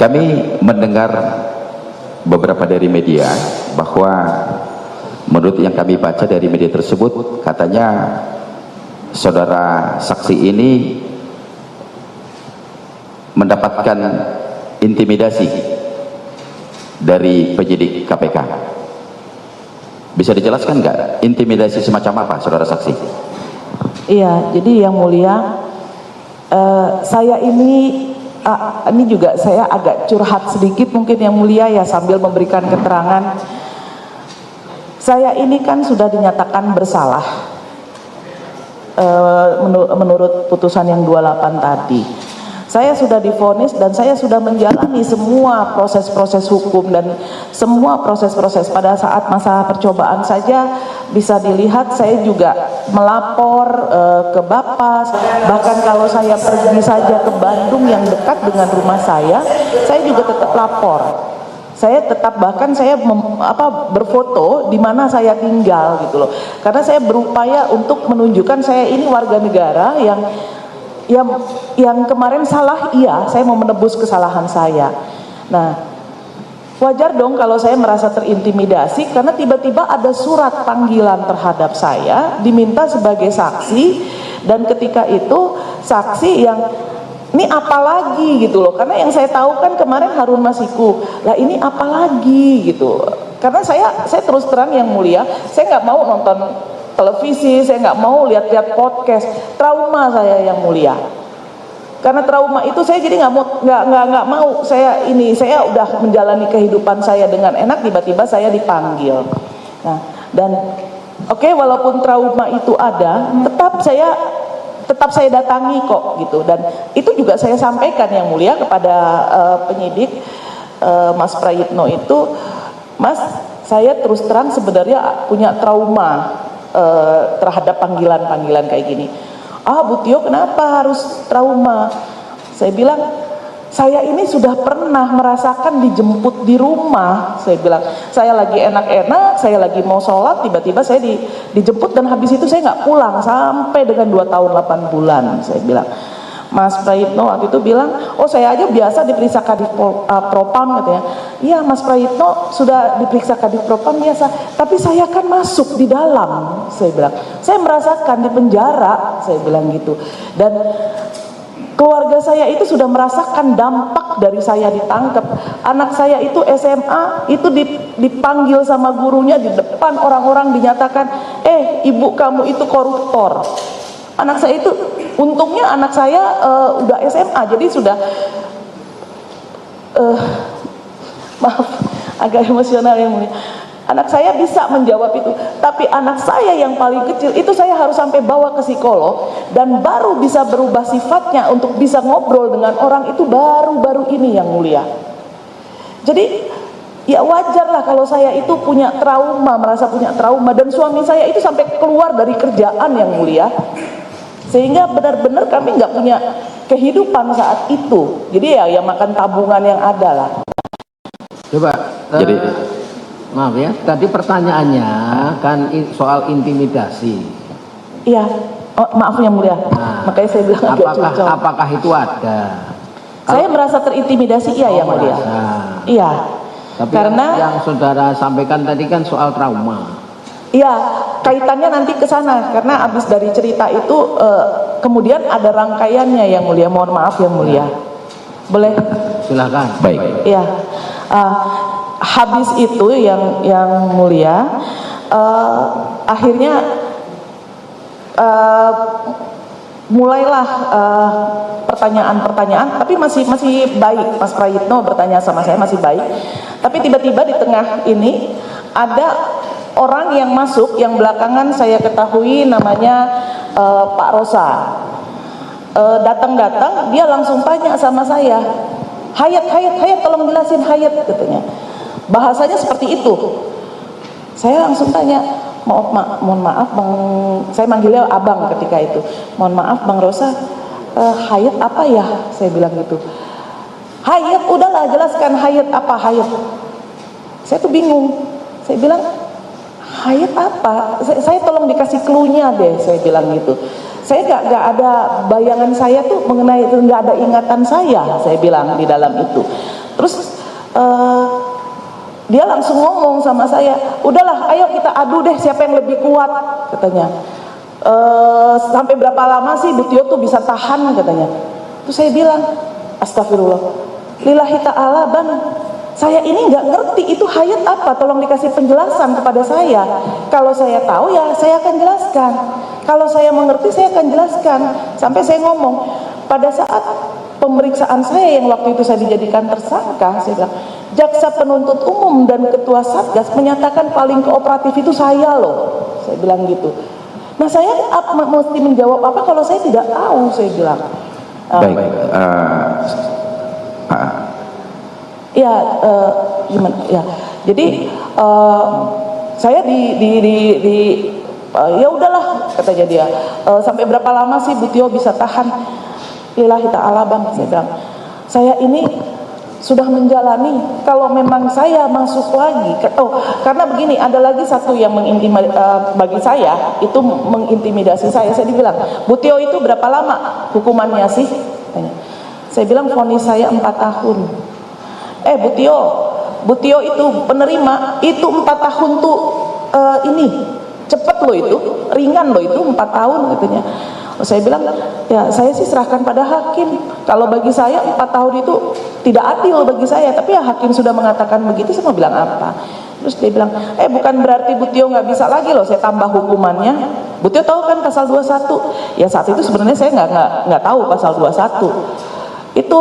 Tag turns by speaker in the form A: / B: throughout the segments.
A: Kami mendengar beberapa dari media bahwa menurut yang kami baca dari media tersebut, katanya saudara saksi ini mendapatkan intimidasi dari penyidik KPK. Bisa dijelaskan nggak intimidasi semacam apa, saudara saksi?
B: Iya, jadi yang mulia, saya ini juga saya agak curhat sedikit mungkin yang mulia ya, sambil memberikan keterangan. Saya ini kan sudah dinyatakan bersalah menurut putusan yang 28 tadi. Saya sudah divonis dan saya sudah menjalani semua proses-proses hukum dan semua proses-proses. Pada saat masa percobaan saja bisa dilihat saya juga melapor ke Bapas. Bahkan kalau saya pergi saja ke Bandung yang dekat dengan rumah saya juga tetap lapor. Saya tetap, bahkan saya berfoto di mana saya tinggal gitu loh. Karena saya berupaya untuk menunjukkan saya ini warga negara yang kemarin salah, iya, saya mau menebus kesalahan saya. Nah, wajar dong kalau saya merasa terintimidasi karena tiba-tiba ada surat panggilan terhadap saya, diminta sebagai saksi, dan ketika itu saksi yang ini apa lagi gitu loh, karena yang saya tahu kan kemarin Harun Masiku, lah ini apa lagi gitu. Karena saya terus terang yang mulia, saya nggak mau nonton televisi, saya nggak mau lihat-lihat podcast, trauma saya yang mulia. Karena trauma itu saya jadi nggak mau saya udah menjalani kehidupan saya dengan enak, tiba-tiba saya dipanggil. Nah, dan oke, walaupun trauma itu ada, tetap saya datangi kok gitu, dan itu juga saya sampaikan yang mulia kepada penyidik Mas Prayitno itu, Mas, saya terus terang sebenarnya punya trauma terhadap panggilan-panggilan kayak gini. Bu Tio, kenapa harus trauma? Saya bilang, saya ini sudah pernah merasakan dijemput di rumah. Saya bilang, saya lagi enak-enak, saya lagi mau sholat, tiba-tiba saya dijemput, dan habis itu saya nggak pulang sampai dengan 2 tahun 8 bulan. Saya bilang, Mas Prayitno waktu itu bilang, oh saya aja biasa diperiksa Kadif Propam katanya. Iya, Mas Prayitno sudah diperiksa Kadif Propam biasa, tapi saya kan masuk di dalam. Saya bilang, saya merasakan di penjara, saya bilang gitu. Dan keluarga saya itu sudah merasakan dampak dari saya ditangkap. Anak saya itu SMA, itu dipanggil sama gurunya di depan orang-orang, dinyatakan, ibu kamu itu koruptor. Anak saya itu, untungnya anak saya udah SMA, jadi sudah maaf agak emosional yang mulia. Anak saya bisa menjawab itu, tapi anak saya yang paling kecil itu saya harus sampai bawa ke psikolog, dan baru bisa berubah sifatnya untuk bisa ngobrol dengan orang itu baru-baru ini yang mulia. Jadi ya wajar lah kalau saya itu punya trauma, merasa punya trauma, dan suami saya itu sampai keluar dari kerjaan yang mulia, sehingga benar-benar kami nggak punya kehidupan saat itu. Jadi ya makan tabungan yang ada lah.
C: Coba,
A: Jadi
C: maaf ya, tadi pertanyaannya kan soal intimidasi.
B: Iya, maaf yang mulia. Makanya saya bilang agak cocok.
C: Apakah itu ada?
B: Saya merasa terintimidasi, iya yang mulia. Iya.
C: Tapi
B: karena
C: yang saudara sampaikan tadi kan soal trauma.
B: Iya, kaitannya nanti ke sana, karena abis dari cerita itu kemudian ada rangkaiannya yang mulia. Mohon maaf yang mulia. Boleh?
C: Silakan.
A: baik.
B: Iya. Habis itu yang mulia, akhirnya mulailah pertanyaan-pertanyaan, tapi masih baik. Mas Prayitno bertanya sama saya masih baik, tapi tiba-tiba di tengah ini ada orang yang masuk, yang belakangan saya ketahui namanya Pak Rosa. Datang-datang dia langsung tanya sama saya, Hayat, tolong jelasin Hayat, katanya. Bahasanya seperti itu. Saya langsung tanya, mohon maaf Bang, saya manggilnya Abang ketika itu. Mohon maaf Bang Rosa, Hayat apa ya? Saya bilang gitu. Hayat, udahlah jelaskan Hayat apa Hayat. Saya tuh bingung. Saya bilang, Hayat apa? Saya tolong dikasih clue-nya deh, saya bilang gitu. Saya nggak ada bayangan saya tuh mengenai itu, nggak ada ingatan saya bilang di dalam itu. Terus dia langsung ngomong sama saya, udahlah ayo kita adu deh siapa yang lebih kuat, katanya. Sampai berapa lama sih Bu Tio tuh bisa tahan, katanya. Terus saya bilang, astagfirullah, lillahi ta'ala Ban, saya ini nggak ngerti itu hayat apa, tolong dikasih penjelasan kepada saya. Kalau saya tahu ya saya akan jelaskan, kalau saya mengerti saya akan jelaskan. Sampai saya ngomong, pada saat pemeriksaan saya yang waktu itu saya dijadikan tersangka, saya bilang, jaksa penuntut umum dan ketua Satgas menyatakan paling kooperatif itu saya loh, saya bilang gitu. Nah saya mesti menjawab apa kalau saya tidak tahu, saya bilang.
A: Baik,
B: Ya, gimana? Ya, jadi saya ya udahlah, katanya dia. Sampai berapa lama sih Bu Tio bisa tahan? Lillahi ta'ala Bang, saya bilang. Saya ini sudah menjalani, kalau memang saya masuk lagi, karena begini, ada lagi satu yang bagi saya itu mengintimidasi saya. Saya dibilang, Bu Tio itu berapa lama hukumannya sih? Saya bilang vonis saya 4 tahun. Bu Tio itu penerima itu 4 tahun tuh ini cepet loh, itu ringan loh, itu 4 tahun katanya. Saya bilang, ya saya sih serahkan pada hakim. Kalau bagi saya 4 tahun itu tidak adil bagi saya, tapi ya hakim sudah mengatakan begitu, saya mau bilang apa? Terus dia bilang, bukan berarti Bu Tio nggak bisa lagi loh saya tambah hukumannya. Bu Tio tahu kan pasal 21? Ya saat itu sebenarnya saya nggak tahu pasal 21. Itu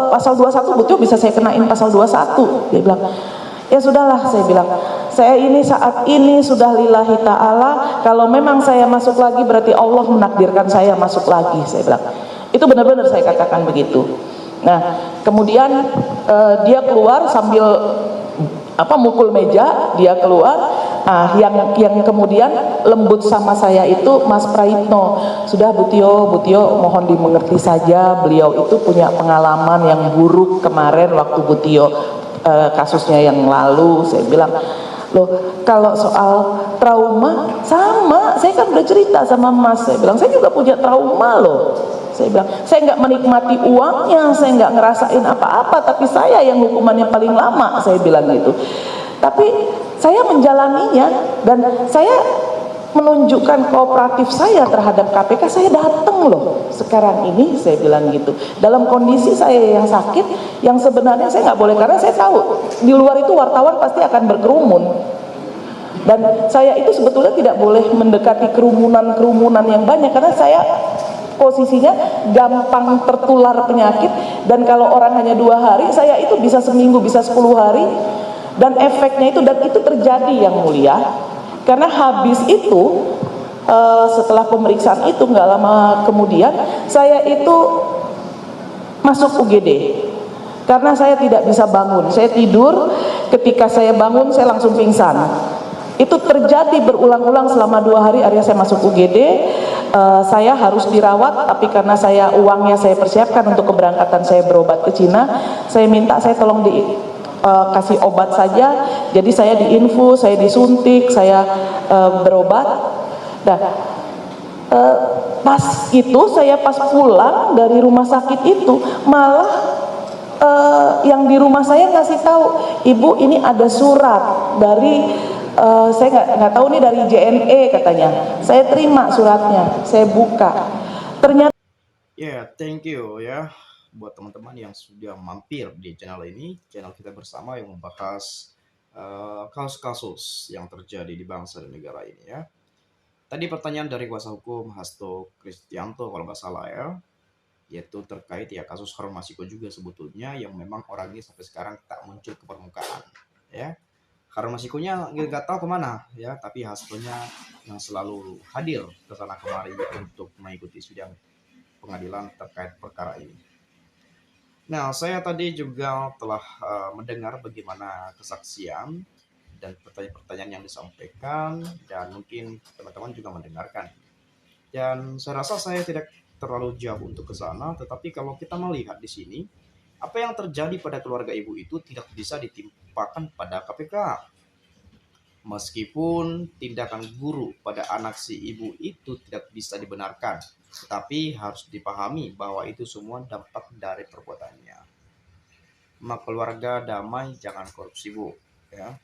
B: pasal 21 Bu Tio bisa saya kenain pasal 21. Dia bilang, ya sudahlah, saya bilang, saya ini saat ini sudah lillahi ta'ala, kalau memang saya masuk lagi berarti Allah menakdirkan saya masuk lagi, saya bilang. Itu benar-benar saya katakan begitu. Nah kemudian dia keluar sambil mukul meja, dia keluar. Nah, yang kemudian lembut sama saya itu Mas Praitno. Sudah Bu Tio mohon dimengerti saja, beliau itu punya pengalaman yang buruk kemarin waktu Bu Tio kasusnya yang lalu. Saya bilang, loh kalau soal trauma sama, saya kan udah cerita sama Mas, saya bilang saya juga punya trauma loh. Saya bilang, saya nggak menikmati uangnya, saya nggak ngerasain apa-apa, tapi saya yang hukumannya paling lama, saya bilang gitu. Tapi saya menjalaninya dan saya menunjukkan kooperatif saya terhadap KPK. Saya datang loh sekarang ini, saya bilang gitu, dalam kondisi saya yang sakit, yang sebenarnya saya nggak boleh, karena saya tahu di luar itu wartawan pasti akan berkerumun, dan saya itu sebetulnya tidak boleh mendekati kerumunan yang banyak, karena saya posisinya gampang tertular penyakit. Dan kalau orang hanya 2 hari, saya itu bisa seminggu, bisa 10 hari. Dan efeknya itu, dan itu terjadi yang mulia, karena habis itu setelah pemeriksaan itu nggak lama kemudian saya itu masuk UGD karena saya tidak bisa bangun. Saya tidur, ketika saya bangun saya langsung pingsan. Itu terjadi berulang-ulang selama 2 hari. Akhirnya saya masuk UGD. Saya harus dirawat, tapi karena uangnya saya persiapkan untuk keberangkatan saya berobat ke Cina, saya minta saya tolong kasih obat saja. Jadi saya diinfus, saya disuntik, saya berobat. Nah, pas pulang dari rumah sakit itu malah yang di rumah saya ngasih tahu, Ibu ini ada surat dari saya nggak tahu nih, dari JNE katanya. Saya terima suratnya, saya buka, ternyata
D: Thank you ya buat teman-teman yang sudah mampir di channel ini, channel kita bersama yang membahas kasus-kasus yang terjadi di bangsa dan negara ini ya. Tadi pertanyaan dari kuasa hukum Hasto Kristianto kalau nggak salah ya, yaitu terkait ya kasus Harun Masiku juga sebetulnya, yang memang orangnya sampai sekarang tak muncul ke permukaan ya. Harun Masikunya nggak tahu kemana ya, tapi Hastonya yang selalu hadir ke sana kemari untuk mengikuti sidang pengadilan terkait perkara ini. Nah, saya tadi juga telah mendengar bagaimana kesaksian dan pertanyaan-pertanyaan yang disampaikan, dan mungkin teman-teman juga mendengarkan. Dan saya rasa saya tidak terlalu jauh untuk ke sana, tetapi kalau kita melihat di sini, apa yang terjadi pada keluarga ibu itu tidak bisa ditimpakan pada KPK. Meskipun tindakan guru pada anak si ibu itu tidak bisa dibenarkan, tetapi harus dipahami bahwa itu semua dampak dari perbuatannya. keluarga damai, jangan korupsi, Bu. Ya.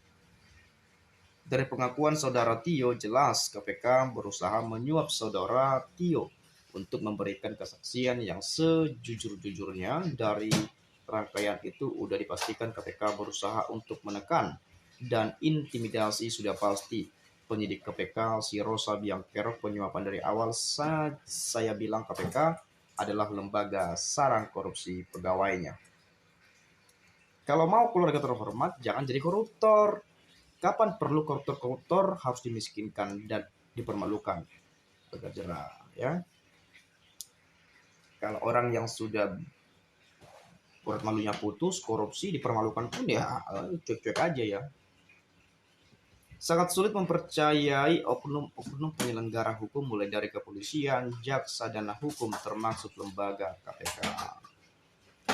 D: Dari pengakuan saudara Tio, jelas KPK berusaha menyuap saudara Tio untuk memberikan kesaksian yang sejujur-jujurnya. Dari rangkaian itu udah dipastikan KPK berusaha untuk menekan dan intimidasi sudah pasti. Penyidik KPK si Rosa Biangkerok penyuapan dari awal saya bilang KPK adalah lembaga sarang korupsi pegawainya. Kalau mau keluarga terhormat, jangan jadi koruptor. Kapan perlu koruptor-koruptor harus dimiskinkan dan dipermalukan? Agak jerah, ya. Kalau orang yang sudah urat malunya putus, korupsi, dipermalukan pun ya cuek-cuek aja ya. Sangat sulit mempercayai oknum-oknum penyelenggara hukum mulai dari kepolisian, jaksa, dan hukum termasuk lembaga KPK.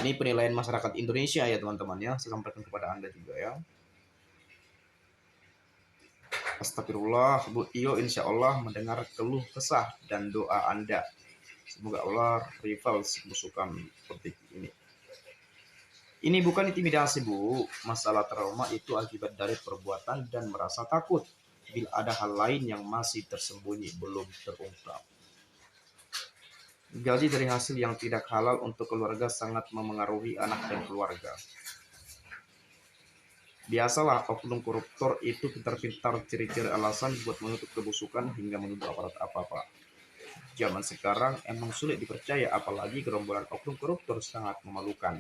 D: Ini penilaian masyarakat Indonesia ya teman-teman ya, saya sampaikan kepada Anda juga ya. Astagfirullah, Bu Tio insya Allah mendengar keluh kesah dan doa Anda. Semoga Allah revals musukan seperti ini. Ini bukan intimidasi, Bu. Masalah trauma itu akibat dari perbuatan dan merasa takut bila ada hal lain yang masih tersembunyi belum terungkap. Gaji dari hasil yang tidak halal untuk keluarga sangat memengaruhi anak dan keluarga. Biasalah oknum koruptor itu pintar-pintar ciri-ciri alasan buat menutup kebusukan hingga menuduh aparat apa-apa. Zaman sekarang emang sulit dipercaya, apalagi gerombolan oknum koruptor sangat memalukan.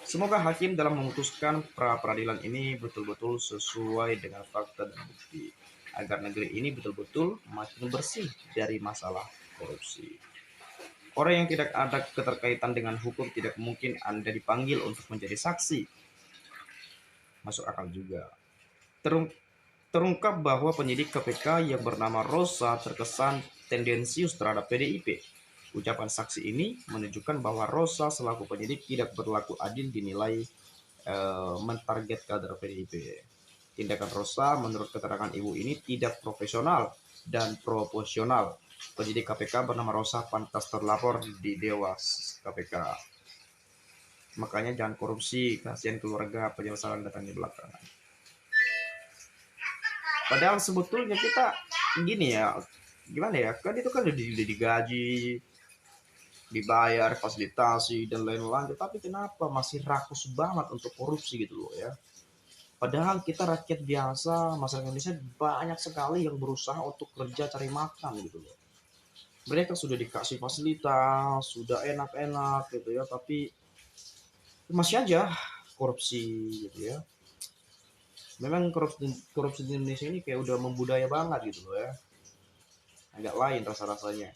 D: Semoga hakim dalam memutuskan pra-peradilan ini betul-betul sesuai dengan fakta dan bukti, agar negeri ini betul-betul makin bersih dari masalah korupsi. Orang yang tidak ada keterkaitan dengan hukum tidak mungkin Anda dipanggil untuk menjadi saksi. Masuk akal juga. Terungkap bahwa penyidik KPK yang bernama Rosa terkesan tendensius terhadap PDIP. Ucapan saksi ini menunjukkan bahwa Rosa selaku penyidik tidak berlaku adil, dinilai mentarget kader PDIP. Tindakan Rosa menurut keterangan ibu ini tidak profesional dan proporsional. Penyidik KPK bernama Rosa pantas terlapor di Dewas KPK. Makanya jangan korupsi, kasihan keluarga, penyesalan datangnya belakangan. Padahal sebetulnya kita gini ya, gimana ya, kan itu kan udah digaji, dibayar, fasilitasi, dan lain-lain. Tapi kenapa masih rakus banget untuk korupsi gitu loh ya. Padahal kita rakyat biasa, masyarakat Indonesia banyak sekali yang berusaha untuk kerja cari makan gitu loh. Mereka sudah dikasih fasilitas, sudah enak-enak gitu ya, tapi masih aja korupsi gitu ya. Memang korupsi di Indonesia ini kayak udah membudaya banget gitu loh ya. Agak lain rasa-rasanya.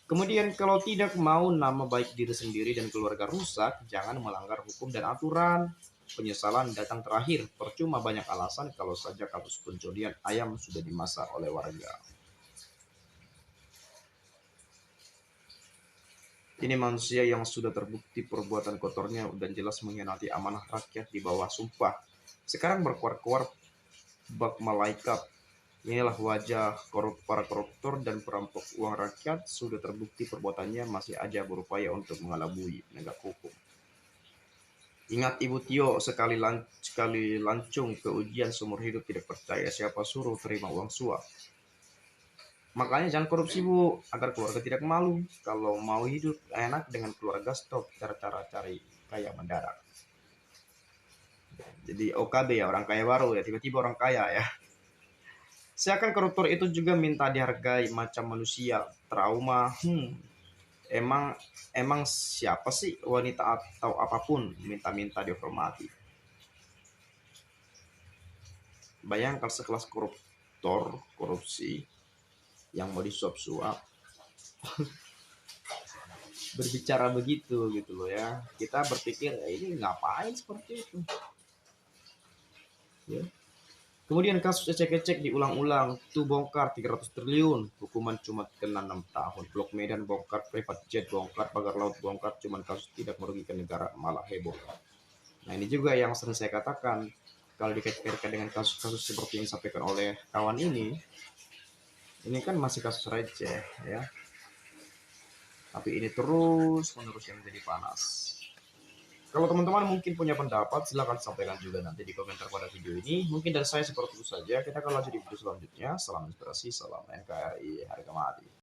D: Kemudian kalau tidak mau nama baik diri sendiri dan keluarga rusak, jangan melanggar hukum dan aturan. Penyesalan datang terakhir, percuma banyak alasan kalau saja kasus pencurian ayam sudah dimasak oleh warga. Ini manusia yang sudah terbukti perbuatan kotornya dan jelas mengkhianati amanah rakyat di bawah sumpah. Sekarang berkuar-kuar bak malaikat. Inilah wajah para koruptor dan perampok uang rakyat. Sudah terbukti perbuatannya, masih aja berupaya untuk mengelabui penegak hukum. Ingat Ibu Tio, sekali lancung ke ujian seumur hidup, tidak percaya siapa suruh terima uang suap. Makanya jangan korupsi, Bu, agar keluarga tidak malu. Kalau mau hidup enak dengan keluarga, stop cara-cara cari kaya mendadak. Jadi OKB ya, orang kaya baru ya, tiba-tiba orang kaya ya. Seakan koruptor itu juga minta dihargai macam manusia. Trauma, emang siapa sih wanita atau apapun minta-minta dihormati? Bayangkan sekelas koruptor, korupsi, yang mau disuap-suap, berbicara begitu gitu loh ya. Kita berpikir ini ngapain seperti itu ya. Kemudian kasus ecek-ecek diulang-ulang, tuh bongkar 300 triliun, hukuman cuma kena 6 tahun. Blok Medan bongkar, private jet bongkar, pagar laut bongkar, cuman kasus tidak merugikan negara malah heboh. Nah ini juga yang sering saya katakan, kalau dikaitkan dengan kasus-kasus seperti yang disampaikan oleh kawan ini kan masih kasus receh ya. Tapi ini terus menerus yang menjadi panas. Kalau teman-teman mungkin punya pendapat, silahkan sampaikan juga nanti di komentar pada video ini. Mungkin dari saya seperti itu saja. Kita akan lanjut di video selanjutnya. Salam inspirasi, salam NKRI, harga mati.